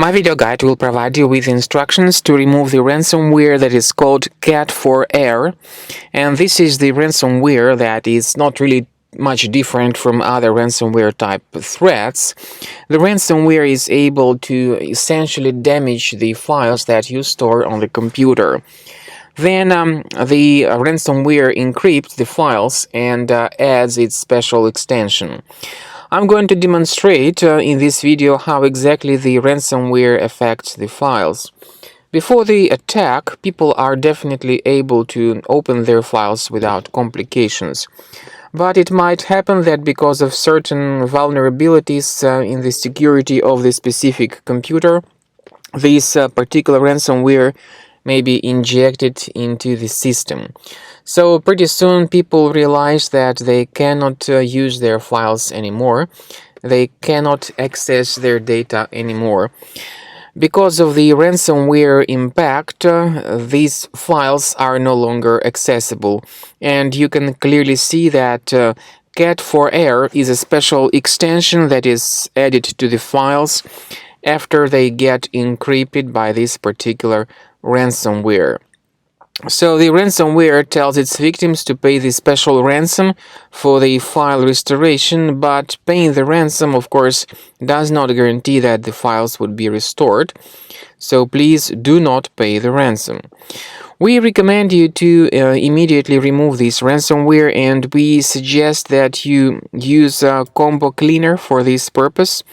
My video guide will provide you with instructions to remove the ransomware that is called Cat4er, and this is the ransomware that is not really much different from other ransomware type threats. The ransomware is able to essentially damage the files that you store on the computer. Then the ransomware encrypts the files and adds its special extension. I'm going to demonstrate in this video how exactly the ransomware affects the files. Before the attack, people are definitely able to open their files without complications. But it might happen that because of certain vulnerabilities in the security of the specific computer, this particular ransomware may be injected into the system. So pretty soon people realize that they cannot use their files anymore. They cannot access their data anymore. Because of the ransomware impact, these files are no longer accessible. And you can clearly see that Cat4er is a special extension that is added to the files after they get encrypted by this particular ransomware. So the ransomware tells its victims to pay the special ransom for the file restoration, but paying the ransom, of course, does not guarantee that the files would be restored. So please do not pay the ransom. We recommend you to immediately remove this ransomware, and we suggest that you use Combo Cleaner for this purpose.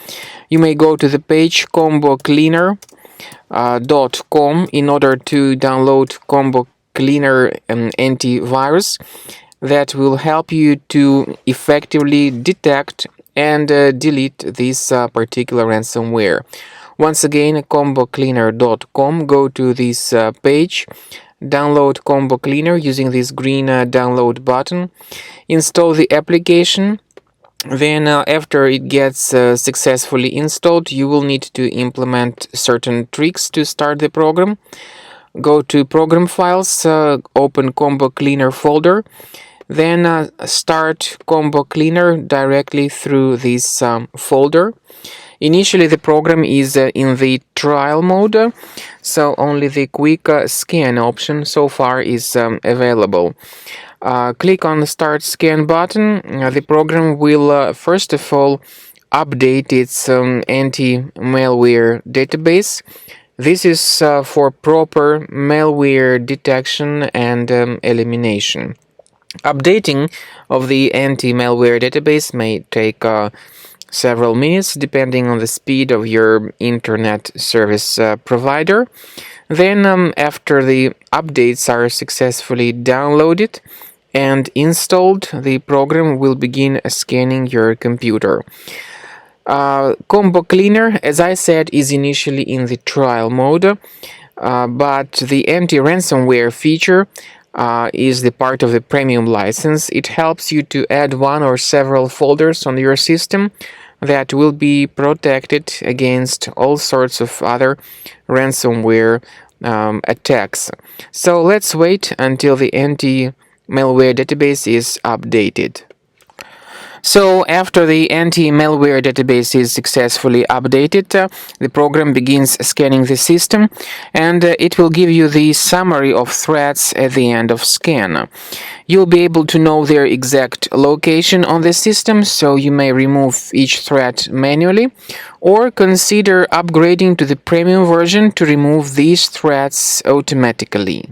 You may go to the page combocleaner.com in order to download Combo Cleaner antivirus that will help you to effectively detect and delete this particular ransomware. Once again, combocleaner.com, go to this page, download Combo Cleaner using this green download button, install the application. Then after it gets successfully installed, you will need to implement certain tricks to start the program. Go to Program Files, open Combo Cleaner folder, then start Combo Cleaner directly through this folder. Initially the program is in the trial mode, so only the quick scan option so far is available. Click on the Start Scan button. The program will first of all update its anti-malware database. This is for proper malware detection and elimination. Updating of the anti-malware database may take several minutes depending on the speed of your internet service provider. Then after the updates are successfully downloaded and installed, the program will begin scanning your computer. Combo Cleaner, as I said, is initially in the trial mode, but the anti-ransomware feature is the part of the premium license. It helps you to add one or several folders on your system that will be protected against all sorts of other ransomware attacks. So let's wait until the anti-malware database is updated. So after the anti-malware database is successfully updated, the program begins scanning the system, and it will give you the summary of threats at the end of scan. You'll be able to know their exact location on the system, so you may remove each threat manually, or consider upgrading to the premium version to remove these threats automatically.